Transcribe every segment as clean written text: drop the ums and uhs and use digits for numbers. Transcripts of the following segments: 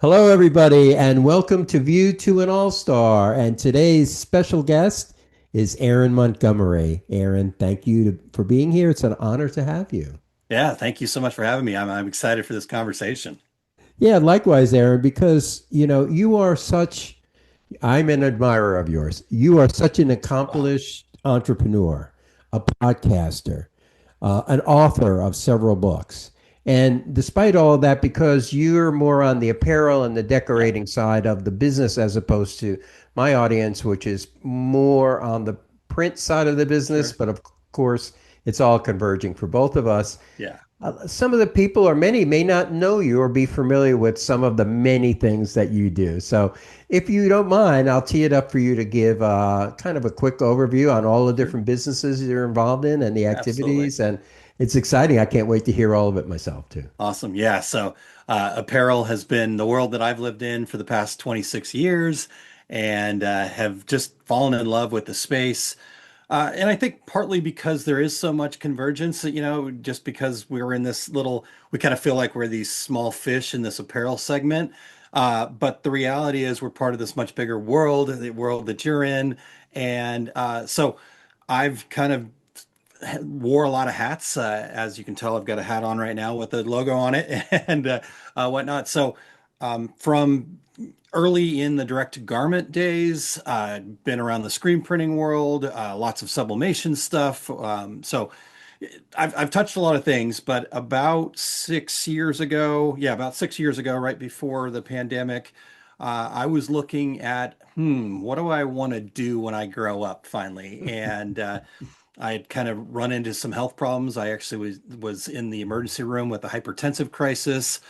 Hello, everybody, and welcome to View to an All-Star. And today's special guest is Aaron Montgomery. Aaron, thank you for being here. It's an honor to have you. Yeah, thank you so much for having me. I'm excited for this conversation. Yeah, likewise, Aaron, because you are such, I'm an admirer of yours. You are such an Wow. accomplished entrepreneur, a podcaster, an author of several books. And despite all of that, because you're more on the apparel and the Yeah, decorating side of the business as opposed to my audience, which is more on the print side of the business, sure. but of course, it's all converging for both of us. Yeah, Some of the people, or many, may not know you or be familiar with some of the many things that you do. So, if you don't mind, I'll tee it up for you to give kind of a quick overview on all the sure. different businesses you're involved in and the Absolutely. activities. And it's exciting. I can't wait to hear all of it myself, too. Awesome. Yeah. Apparel has been the world that I've lived in for the past 26 years and have just fallen in love with the space. And I think partly because there is so much convergence, just because we're in this little, we kind of feel like we're these small fish in this apparel segment. But the reality is we're part of this much bigger world, the world that you're in. And so I've kind of wore a lot of hats. As you can tell, I've got a hat on right now with the logo on it and whatnot. From early in the direct garment days, been around the screen printing world, lots of sublimation stuff. I've touched a lot of things, but about 6 years ago, yeah, about 6 years ago, right before the pandemic, I was looking at, what do I want to do when I grow up finally? And I had kind of run into some health problems. I actually was in the emergency room with a hypertensive crisis,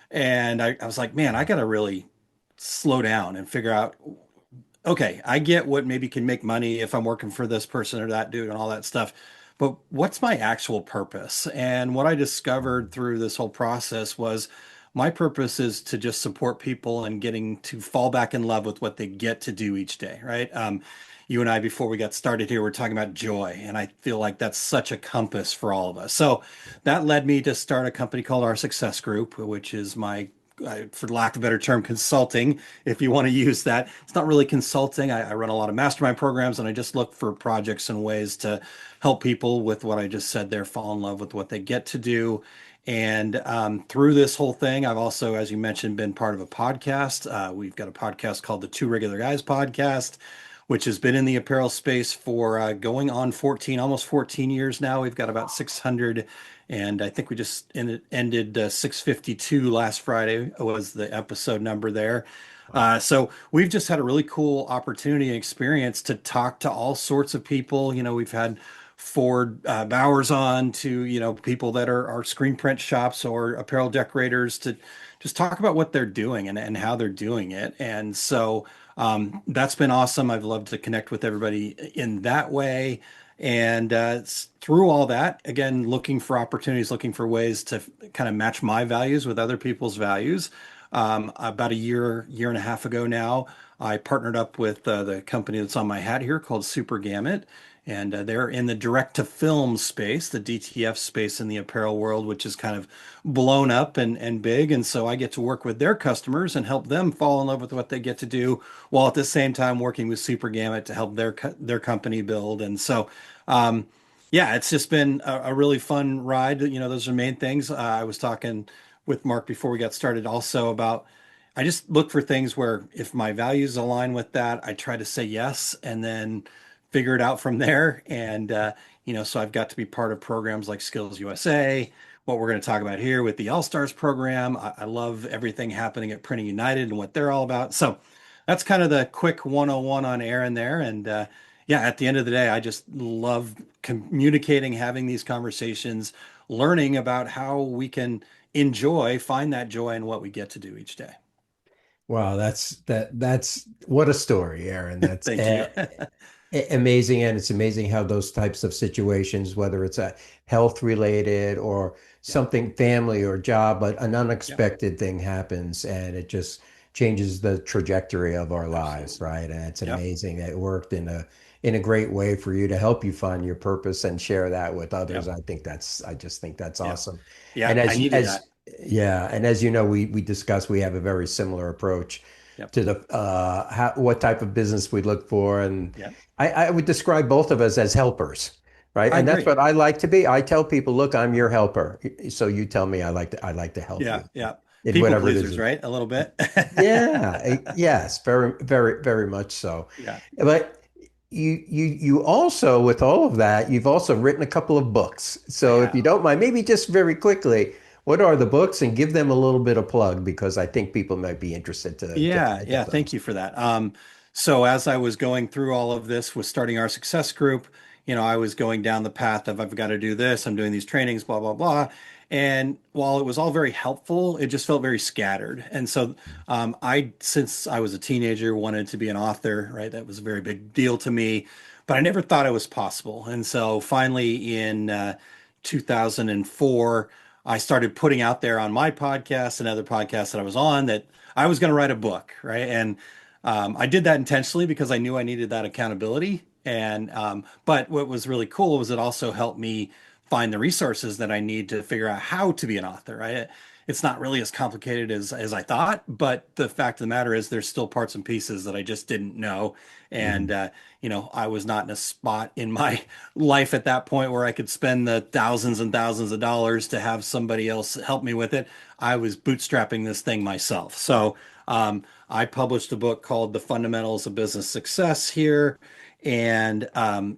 and I was like, man, I got to really slow down and figure out, okay, I get what maybe can make money if I'm working for this person or that dude and all that stuff, but what's my actual purpose? And what I discovered through this whole process was my purpose is to just support people and getting to fall back in love with what they get to do each day, right? You and I, before we got started here, we're talking about joy, and I feel like that's such a compass for all of us. So that led me to start a company called Our Success Group, which is my for lack of a better term, consulting, if you want to use that. It's not really consulting. I run a lot of mastermind programs and I just look for projects and ways to help people with what I just said there, fall in love with what they get to do. And through this whole thing, I've also, as you mentioned, been part of a podcast. We've got a podcast called the Two Regular Guys podcast, which has been in the apparel space for going on 14, almost 14 years now. We've got about 600, and I think we just ended 652 last Friday was the episode number there. Wow. So we've just had a really cool opportunity and experience to talk to all sorts of people. We've had Ford Bowers on to, people that are screen print shops or apparel decorators to just talk about what they're doing and how they're doing it. And so that's been awesome. I've loved to connect with everybody in that way. And through all that, again, looking for opportunities, looking for ways to kind of match my values with other people's values. About a year and a half ago now, I partnered up with the company that's on my hat here called Super Gamut. And they're in the direct to film space, the DTF space in the apparel world, which is kind of blown up and big. And so I get to work with their customers and help them fall in love with what they get to do, while at the same time working with Super Gamut to help their company build. And so, um, yeah, it's just been a really fun ride. Those are the main things. I was talking with Mark before we got started also about I just look for things where if my values align with that, I try to say yes and then figure it out from there. And so I've got to be part of programs like Skills USA, what we're going to talk about here with the ALLSTARS program. I love everything happening at Printing United and what they're all about. So that's kind of the quick 101 on Aaron there. And yeah, at the end of the day, I just love communicating, having these conversations, learning about how we can find that joy in what we get to do each day. Wow, that's what a story, Aaron. That's Thank you. amazing, and it's amazing how those types of situations, whether it's a health related or Yeah. something family or job, but an Yeah. unexpected thing happens and it just changes the trajectory of our lives, Absolutely. right? And it's Yep. amazing that it worked in a great way for you to help you find your purpose and share that with others. Yep. I just think that's Yeah. awesome. Yeah. And I needed that. Yeah, and as you know, we discussed we have a very similar approach Yep. to the what type of business we look for, and Yep. I would describe both of us as helpers, right? I And that's agree. what I like to be. I tell people, look, I'm your helper, so you tell me I like to help Yeah. you Yeah. in People whatever it is. pleasers, right? A little bit. Yeah, yes, very, very, very much so. Yeah. But you also, with all of that, you've also written a couple of books. I So if you have. don't mind, maybe just very quickly, what are the books and give them a little bit of plug because I think people might be interested to Yeah, kind of yeah, get thank those. you for that. So as I was going through all of this with starting our success group, I was going down the path of I've got to do this, I'm doing these trainings, blah, blah, blah. And while it was all very helpful, it just felt very scattered. And so since I was a teenager, wanted to be an author, right? That was a very big deal to me, but I never thought it was possible. And so finally in 2004, I started putting out there on my podcast and other podcasts that I was on that I was going to write a book, right? And I did that intentionally because I knew I needed that accountability. And but what was really cool was it also helped me find the resources that I need to figure out how to be an author, right? It's not really as complicated as I thought, but the fact of the matter is there's still parts and pieces that I just didn't know. And Mhm. I was not in a spot in my life at that point where I could spend the thousands and thousands of dollars to have somebody else help me with it. I was bootstrapping this thing myself. So I published a book called The Fundamentals of Business Success here. And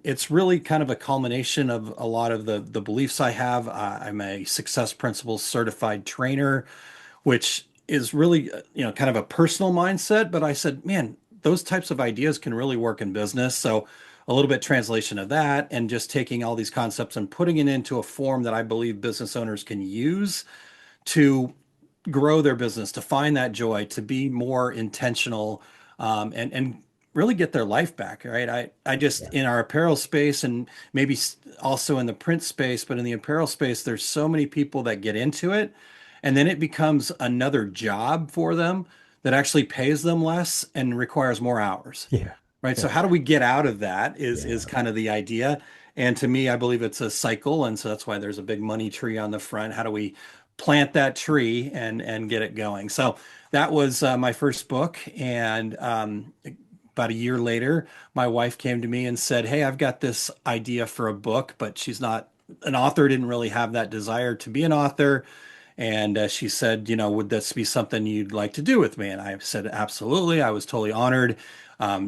it's really kind of a culmination of a lot of the beliefs I have. I'm a Success Principles certified trainer, which is really, kind of a personal mindset. But I said, man, those types of ideas can really work in business. So a little bit translation of that and just taking all these concepts and putting it into a form that I believe business owners can use to grow their business, to find that joy, to be more intentional, and really get their life back. Right. I just Yeah. in our apparel space and maybe also in the print space, but in the apparel space, there's so many people that get into it, and then it becomes another job for them that actually pays them less and requires more hours. Yeah. Right. So Yeah. how do we get out of that is Yeah. kind of the idea. And to me, I believe it's a cycle. And so that's why there's a big money tree on the front. How do we plant that tree and get it going? So that was my first book. And about a year later, my wife came to me and said, "Hey, I've got this idea for a book, but she's not an author, didn't really have that desire to be an author." And she said, would this be something you'd like to do with me? And I said, absolutely. I was totally honored.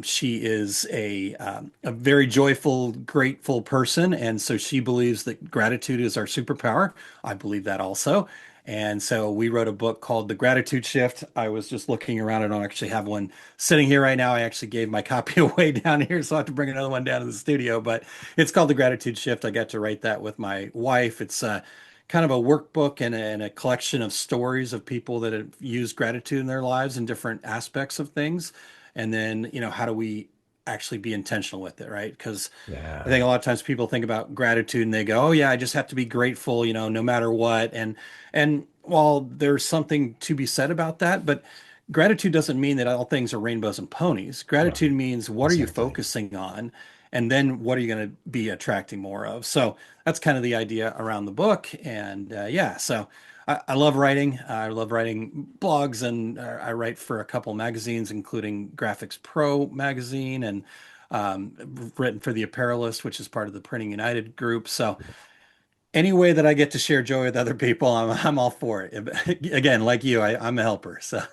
She is a very joyful, grateful person. And so she believes that gratitude is our superpower. I believe that also. And so we wrote a book called The Gratitude Shift. I was just looking around. I don't actually have one sitting here right now. I actually gave my copy away down here, so I have to bring another one down to the studio. But it's called The Gratitude Shift. I got to write that with my wife. It's kind of a workbook and a collection of stories of people that have used gratitude in their lives in different aspects of things. And then, how do we actually be intentional with it, right? Because I think Yeah. a lot of times people think about gratitude and they go, "Oh yeah, I just have to be grateful, no matter what." And while there's something to be said about that, but gratitude doesn't mean that all things are rainbows and ponies. Gratitude Right. means what are you Exactly. focusing on? And then what are you going to be attracting more of? So that's kind of the idea around the book. And yeah, so I love writing. I love writing blogs, and I write for a couple magazines, including Graphics Pro magazine, and written for the Apparelist, which is part of the Printing United group. So any way that I get to share joy with other people, I'm all for it. Again, like you, I'm a helper. So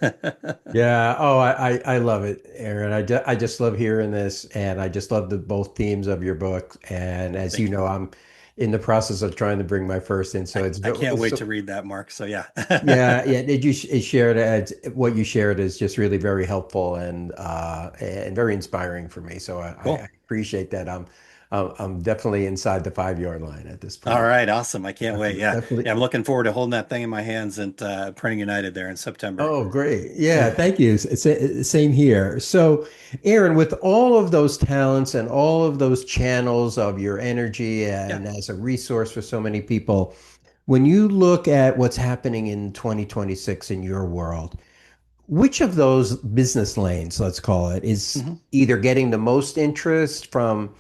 Yeah. Oh, I love it, Aaron. I just love hearing this, and I just love the both themes of your book. And as you thank you. know, I'm in the process of trying to bring my first in, so I can't wait so to read that, Mark. So yeah. yeah, yeah. Did you share it? What you shared is just really very helpful and very inspiring for me. So I Cool. appreciate that. I'm definitely inside the 5 yard line at this All point. right, awesome. I can't wait. Definitely, Yeah. definitely. Yeah, I'm looking forward to holding that thing in my hands at Printing United there in September. Oh, great. Yeah, thank you. Same here. So, Aaron, with all of those talents and all of those channels of your energy Yeah. and as a resource for so many people, when you look at what's happening in 2026 in your world, which of those business lanes, let's call it, is Mhm. either getting the most interest from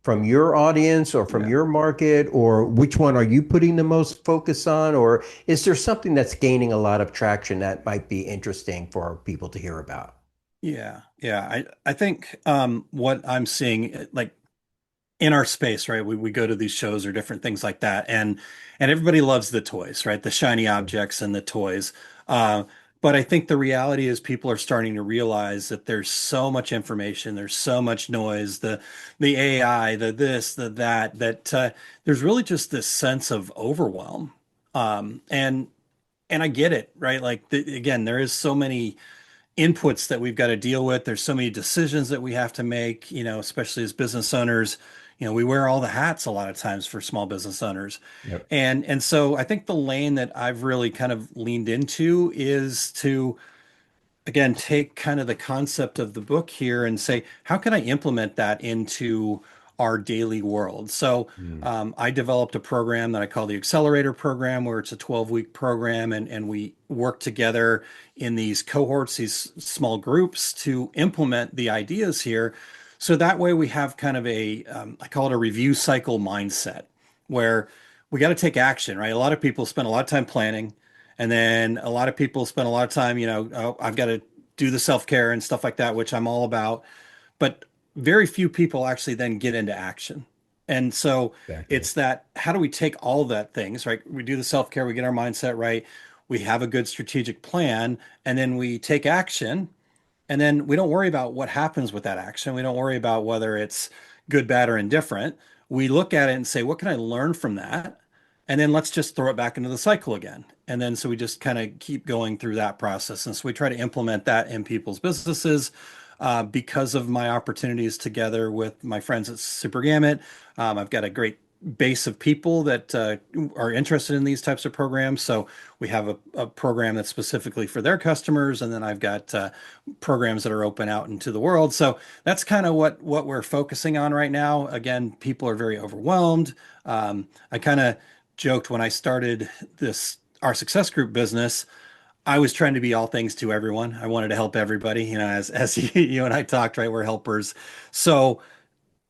from your audience or from Yeah. your market, or which one are you putting the most focus on? Or is there something that's gaining a lot of traction that might be interesting for people to hear about? Yeah. Yeah. I think what I'm seeing like in our space, right? We go to these shows or different things like that, and everybody loves the toys, right? The shiny objects and the toys. Uh, but I think the reality is people are starting to realize that there's so much information, there's so much noise, the AI, the this, the that, that there's really just this sense of overwhelm. And I get it, right? Like again, there is so many inputs that we've got to deal with. There's so many decisions that we have to make, especially as business owners. We wear all the hats a lot of times for small business owners. Yep. And so I think the lane that I've really kind of leaned into is to again take kind of the concept of the book here and say, how can I implement that into our daily world? So Mm. I developed a program that I call the Accelerator Program, where it's a 12-week program, and we work together in these cohorts, these small groups, to implement the ideas here. So that way we have kind of I call it a review cycle mindset, where we got to take action, right? A lot of people spend a lot of time planning. And then a lot of people spend a lot of time, oh, I've got to do the self-care and stuff like that, which I'm all about. But very few people actually then get into action. And so Exactly. it's that how do we take all that things, right? We do the self-care, we get our mindset right, we have a good strategic plan, and then we take action. And then we don't worry about what happens with that action. We don't worry about whether it's good, bad, or indifferent. We look at it and say, what can I learn from that? And then let's just throw it back into the cycle again. And then so we just kind of keep going through that process. And so we try to implement that in people's businesses. Because of my opportunities together with my friends at Super Gamut, I've got a great base of people that are interested in these types of programs. So we have a program that's specifically for their customers, and then I've got programs that are open out into the world. So that's kind of what we're focusing on right now. Again, people are very overwhelmed. I kind of joked when I started this our success group business. I was trying to be all things to everyone. I wanted to help everybody. As you and I talked, right? We're helpers. So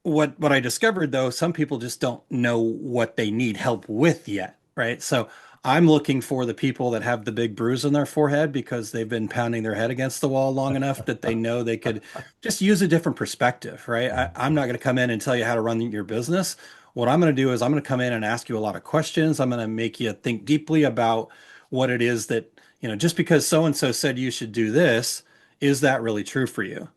what I discovered though, some people just don't know what they need help with yet, right? So I'm looking for the people that have the big bruise on their forehead because they've been pounding their head against the wall long enough that they know they could just use a different perspective, right? I'm not going to come in and tell you how to run your business. What I'm going to do is I'm going to come in and ask you a lot of questions. I'm going to make you think deeply about what it is that, just because so and so said you should do this, is that really true for you?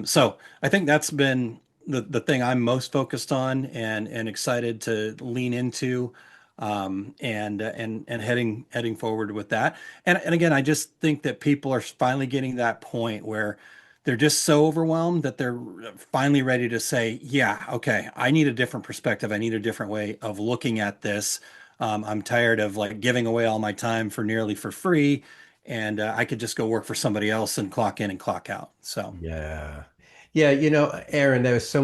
So I think that's been the thing I'm most focused on and excited to lean into, and heading forward with that. And again, I just think that people are finally getting that point where they're just so overwhelmed that they're finally ready to say, yeah, okay, I need a different perspective. I need a different way of looking at this. I'm tired of like giving away all my time for nearly for free, and I could just go work for somebody else and clock in and clock out. So. Yeah. Yeah, Aaron, there was so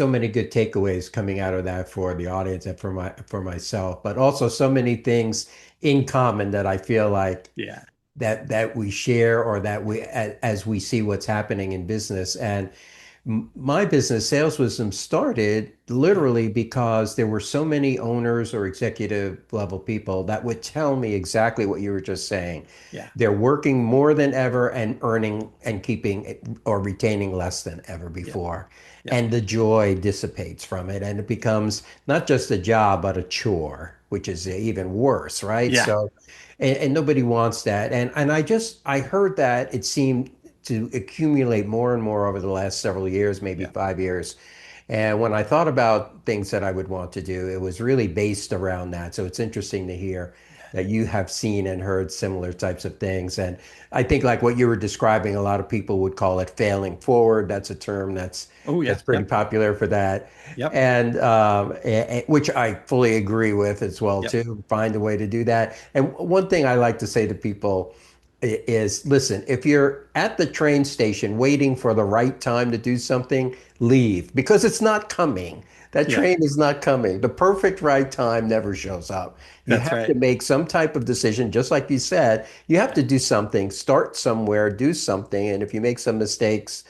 many good takeaways coming out of that for the audience and for myself, but also so many things in common that I feel like Yeah. that we share or that as we see what's happening in business. And my business, Sales Wisdom, started Yeah. literally because there were so many owners or executive level people that would tell me exactly what you were just saying. Yeah. They're working more than ever and earning and keeping or retaining less than ever Yep. before. Yep. And the joy dissipates from it. And it becomes not just a job, but a chore, which is even worse, right? Yeah. So, and nobody wants that. And I heard that it seemed to accumulate more and more over the last several years, maybe Yeah. 5 years. And when I thought about things that I would want to do, it was really based around that. So it's interesting to hear that you have seen and heard similar types of things. And I think like what you were describing, a lot of people would call it failing forward. That's a term Oh yeah. that's pretty Yep. popular for that. Yep. And which I fully agree with as well Yep. too. Find a way to do that. And one thing I like to say to people is listen, if you're at the train station waiting for the right time to do something, leave because it's not coming. That Yeah. train is not coming. The perfect right time never shows up. You That's have to right. make some type of decision, just like you said. You have Yeah. to do something, start somewhere, do something. And if you make some mistakes,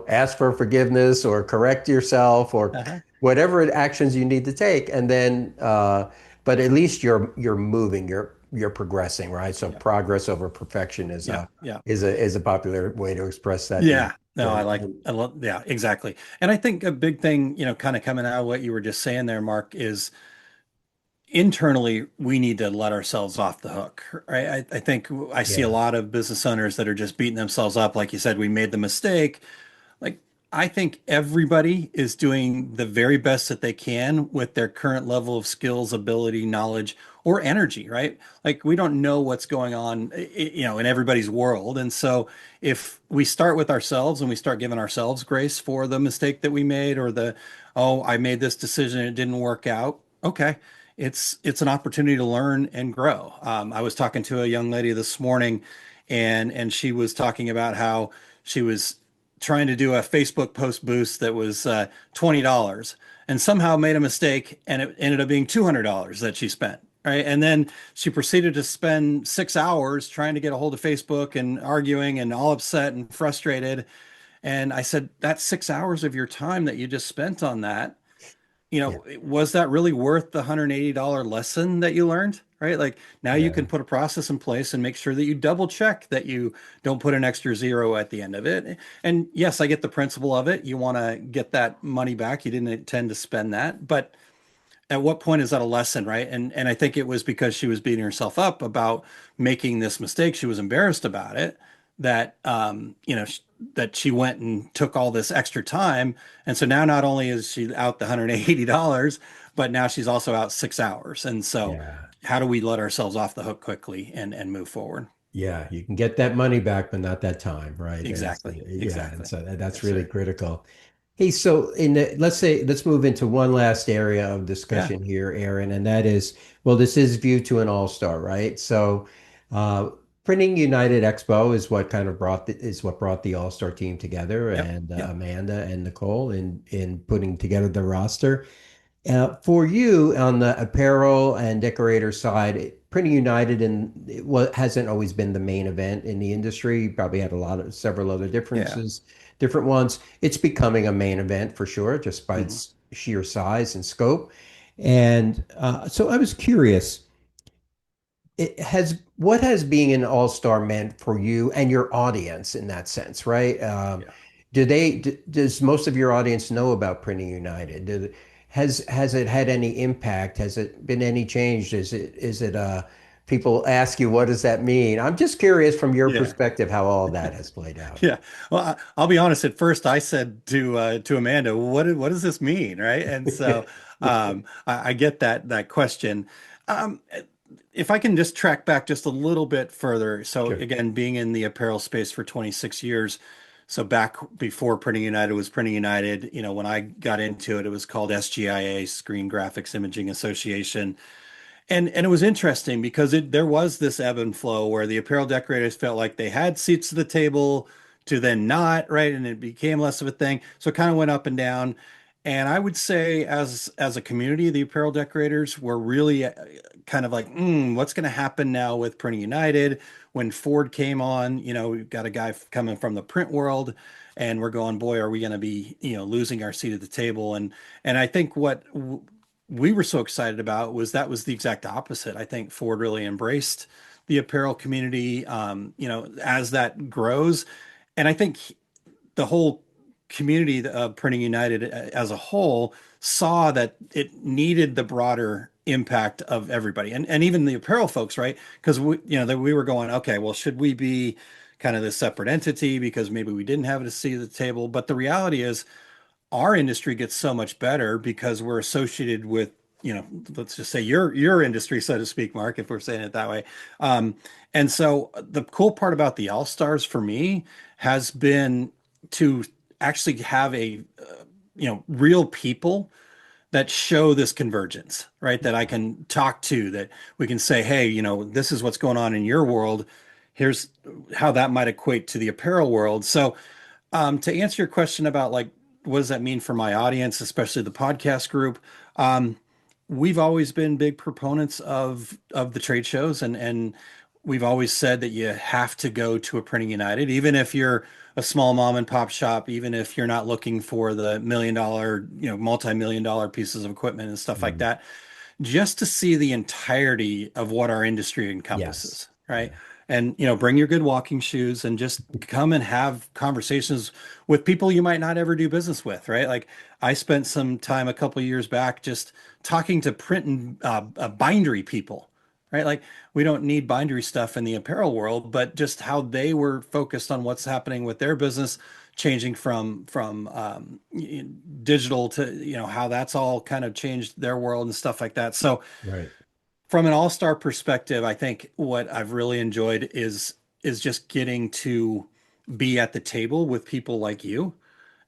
ask for forgiveness or correct yourself or Uh-huh. whatever actions you need to take. And then, but at least you're moving, you're progressing, right? So Yeah. progress over perfection Yeah. Yeah. is a popular way to express that these Yeah. No, days. I love, yeah, exactly. And I think a big thing, kind of coming out of what you were just saying there, Mark, is internally we need to let ourselves off the hook, right? I think I see a Yeah, lot of business owners that are just beating themselves up. Like you said, we made the mistake. Like, I think everybody is doing the very best that they can with their current level of skills, ability, knowledge, or energy, right? Like, we don't know what's going on, in everybody's world. And so if we start with ourselves and we start giving ourselves grace for the mistake that we made or oh, I made this decision and it didn't work out. Okay. It's an opportunity to learn and grow. I was talking to a young lady this morning and she was talking about how she was trying to do a Facebook post boost that was $20 and somehow made a mistake and it ended up being $200 that she spent. Right. And then she proceeded to spend 6 hours trying to get a hold of Facebook and arguing and all upset and frustrated. And I said, that's 6 hours of your time that you just spent on that. yeah, Was that really worth the $180 lesson that you learned? Right. Like now you yeah, can put a process in place and make sure that you double check that you don't put an extra zero at the end of it. And yes, I get the principle of it. You want to get that money back. You didn't intend to spend that. But at what point is that a lesson, right? And I think it was because she was beating herself up about making this mistake. She was embarrassed about it that that she went and took all this extra time. And so now not only is she out the $180, but now she's also out 6 hours. And so yeah. how do we let ourselves off the hook quickly and move forward? Yeah, you can get that money back, but not that time, right? And so, Exactly. yeah, and Exactly. so that's Yes, really sir. critical. Hey, so let's move into one last area of Yeah. discussion here, Aaron, and that is, well, this is viewed to an all-star, right? So, uh, Printing United Expo is what brought the all-star team together, Yep. and Yep. Amanda and Nicole in putting together the roster. For you on the apparel and decorator side, Printing United hasn't always been the main event in the industry. You probably had several other Yeah. different ones. It's becoming a main event for sure, just by Mhm. its sheer size and scope. And so I was curious, what has being an all-star meant for you and your audience in that sense, right? Yeah. Does most of your audience know about Printing United? Has it had any impact? Has it been any change? Is it people ask you, what does that mean? I'm just curious from your Yeah. perspective how all that has played out. Yeah. Well, I'll be honest. At first, I said to Amanda, what does this mean?" Right? And so I get that question. Um, if I can just track back just a little bit further. So Sure. again, being in the apparel space for 26 years. So back before Printing United was Printing United, when I got into it, it was called SGIA, Screen Graphics Imaging Association. And it was interesting because there was this ebb and flow where the apparel decorators felt like they had seats at the table to then not, right? And it became less of a thing. So it kind of went up and down. And I would say as a community, the apparel decorators were really kind of like, what's going to happen now with Printing United? When Ford came on, we've got a guy coming from the print world, and we're going, boy, are we going to be, losing our seat at the table? And I think what we were so excited about that was the exact opposite. I think Ford really embraced the apparel community, as that grows. And I think the whole community of Printing United as a whole saw that it needed the broader impact of everybody and even the apparel folks, right? Because that we were going, okay, well, should we be kind of this separate entity because maybe we didn't have a seat at the table? But the reality is our industry gets so much better because we're associated with, let's just say your industry, so to speak, Mark, if we're saying it that way. Um, and so the cool part about the All Stars for me has been to actually have real people that show this convergence, right? That I can talk to, that we can say, hey, this is what's going on in your world. Here's how that might equate to the apparel world. So to answer your question about like, what does that mean for my audience, especially the podcast group? Um, we've always been big proponents of the trade shows, and we've always said that you have to go to a Printing United, even if you're a small mom and pop shop, even if you're not looking for the $1 million, multi-million dollar pieces of equipment and stuff like Mm. that, just to see the entirety of what our industry Yes. encompasses, right? Yeah. And bring your good walking shoes and just come and have conversations with people you might not ever do business with, right? Like I spent some time a couple years back just talking to print and bindery people, right? Like we don't need bindery stuff in the apparel world, but just how they were focused on what's happening with their business, changing from digital to how that's all kind of changed their world and stuff like that. So Right. from an all-star perspective, I think what I've really enjoyed is just getting to be at the table with people like you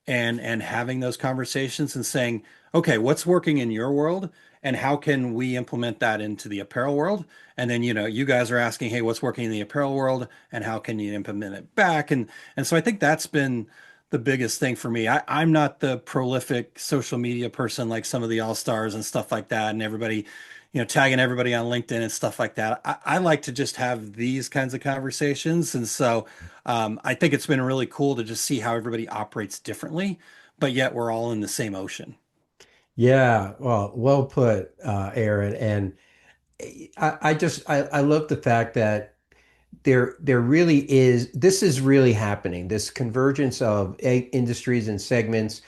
and having those conversations and saying, okay, what's working in your world and how can we implement that into the apparel world? And then, you guys are asking, hey, what's working in the apparel world and how can you implement it back? And so I think that's been the biggest thing for me. I'm not the prolific social media person like some of the all stars and stuff like that, and everybody, tagging everybody on LinkedIn and stuff like that. I like to just have these kinds of conversations. And so I think it's been really cool to just see how everybody operates differently, but yet we're all in the same ocean. Yeah. Well put, Aaron. And I love the fact that there really is this is really happening, this convergence of industries and segments.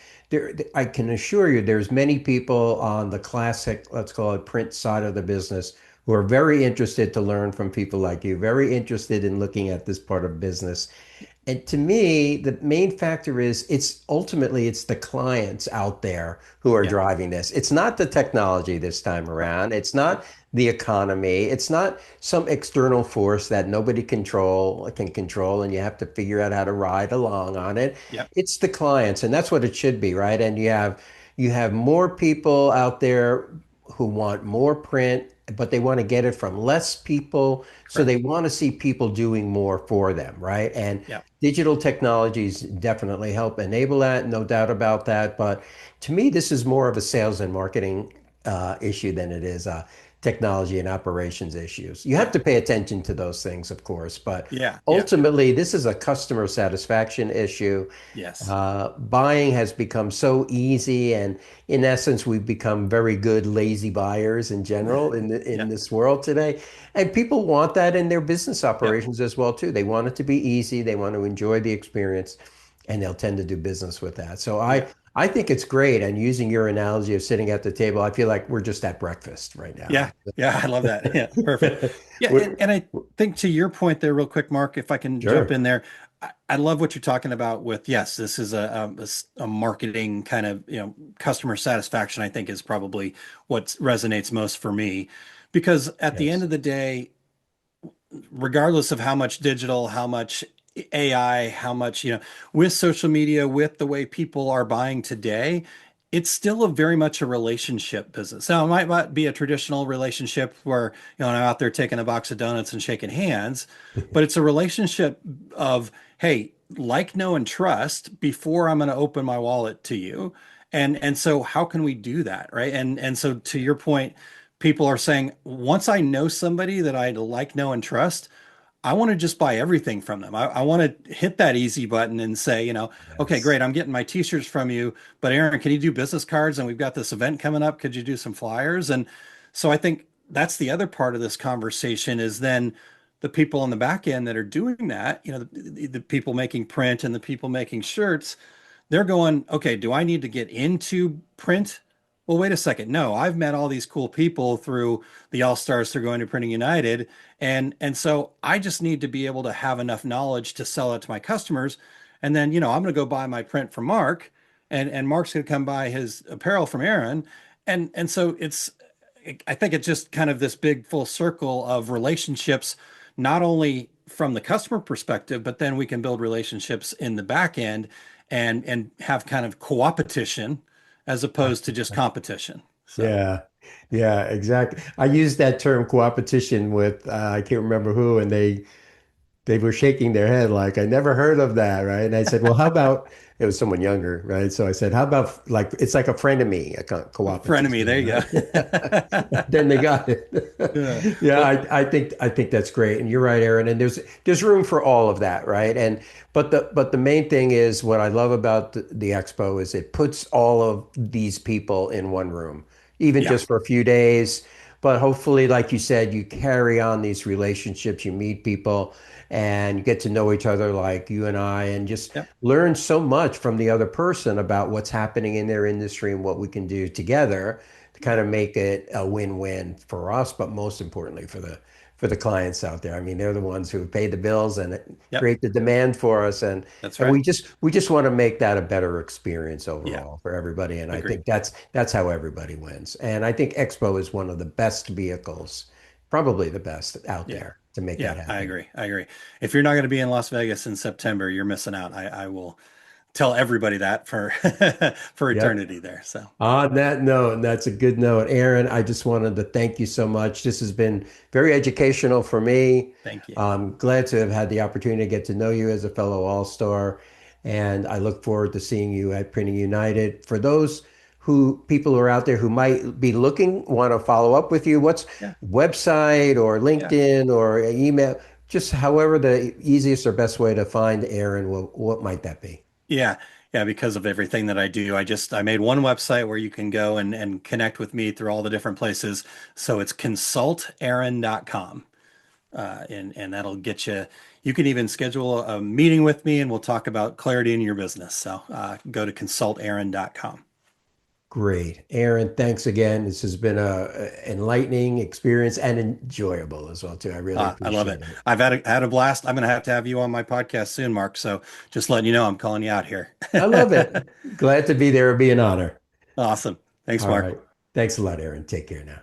I can assure you there's many people on the classic, let's call it print side of the business, who are very interested to learn from people like you, very interested in looking at this part of business. And to me, the main factor is it's the clients out there who are Yeah, driving this. It's not the technology this time right. around. It's Yep, not the economy. It's not some external force that nobody can control, and you have to figure out how to ride along on it. yep, It's the clients, and that's what it should be, right? And you have more people out there who want more print, but they want to get it from less people. So they correct. want to see people doing more for them, right? And Yep, digital technologies definitely help enable that, no doubt about that. But to me, this is more of a sales and marketing issue than it is technology and operations issues. You have yeah, to pay attention to those things, of course, but yeah, yeah, ultimately, this is a customer satisfaction issue. yes, Buying has become so easy, and in essence, we've become very good lazy buyers in general in yeah, this world today. And people want that in their business yep, operations as well too. They want it to be easy. They want to enjoy the experience, and they'll tend to do business with that. So I yep. I think it's great. And using your analogy of sitting at the table, I feel like we're just at breakfast right now. Yeah, yeah, I love that. Yeah, perfect. Yeah, We're- and I think to your point there, real quick, Mark, if I can jump sure. in there, I love what you're talking about with, yes, this is a marketing kind of, customer satisfaction, I think is probably what resonates most for me. Because at the end Yes. of the day, regardless of how much digital, how much AI, how much, with social media, with the way people are buying today, it's still a very much a relationship business. Now, it might not be a traditional relationship where, I'm out there taking a box of donuts and shaking hands, but it's a relationship of, hey, like, know, and trust before I'm going to open my wallet to you. And so how can we do that, right? And so to your point, people are saying, once I know somebody that I like, know, and trust, I want to just buy everything from them. I want to hit that easy button and say, okay, Yes. great, I'm getting my t-shirts from you, but Aaron, can you do business cards? And we've got this event coming up. Could you do some flyers? And so I think that's the other part of this conversation is then the people on the back end that are doing that, the people making print and the people making shirts, they're going, okay, do I need to get into print? Well, wait a second. No, I've met all these cool people through the All Stars through going to Printing United. And so I just need to be able to have enough knowledge to sell it to my customers. And then, I'm going to go buy my print from Mark, and Mark's going to come buy his apparel from Aaron. And so I think it's just kind of this big full circle of relationships, not only from the customer perspective, but then we can build relationships in the back end and have kind of co-opetition as opposed to just competition. So Yeah, yeah, exactly. I use that term coopetition with I can't remember who, and they were shaking their head like, I never heard of that, right? And I said, well, how about it was someone younger, right? So I said, how about like it's like a friend of me, a cooperative Frenemy, store, there you right? Then they got it. go. Yeah. Yeah, Well, I think that's great, and you're right, Aaron. And there's room for all of that, right? And but the main thing is what I love about the expo is it puts all of these people in one room, even yeah. just for a few days. But hopefully, like you said, you carry on these relationships, you meet people, and you get to know each other like you and I, and just Yep. learn so much from the other person about what's happening in their industry and what we can do together to kind of make it a win-win for us, but most importantly for the clients out there. I mean, they're the ones who pay the bills and Yep. create the demand for us, and That's and right. we just want to make that a better experience Yeah. overall for everybody. And I Agreed. think that's how everybody wins. And I think Expo is one of the best vehicles, probably the best out Yeah. there to make that Yeah, I happen. agree. I agree. If you're not going to be in Las Vegas in September, you're missing out. I will tell everybody that for for Yep. eternity there. So On that note, and that's a good note, Aaron, I just wanted to thank you so much. This has been very educational for me. thank you. I'm glad to have had the opportunity to get to know you as a fellow All-Star, and I look forward to seeing you at Printing United. For those people who are out there who might be looking, want to follow up with you, what's Yeah. website or Yeah. LinkedIn or email, just however the easiest or best way to find Aaron, what might that be? Yeah. Yeah, because of everything that I do, I made one website where you can go and connect with me through all the different places. So it's consultaaron.com. And that'll get you. You can even schedule a meeting with me, and we'll talk about clarity in your business. So go to consultaaron.com. Great. Aaron, thanks again. This has been a enlightening experience and enjoyable as well, too. I really I love appreciate it. it. I've had a blast. I'm going to have you on my podcast soon, Mark. So just letting you know, I'm calling you out here. I love it. Glad to be there. It'll be an honor. Awesome. Thanks, All Mark. right. Thanks a lot, Aaron. Take care now.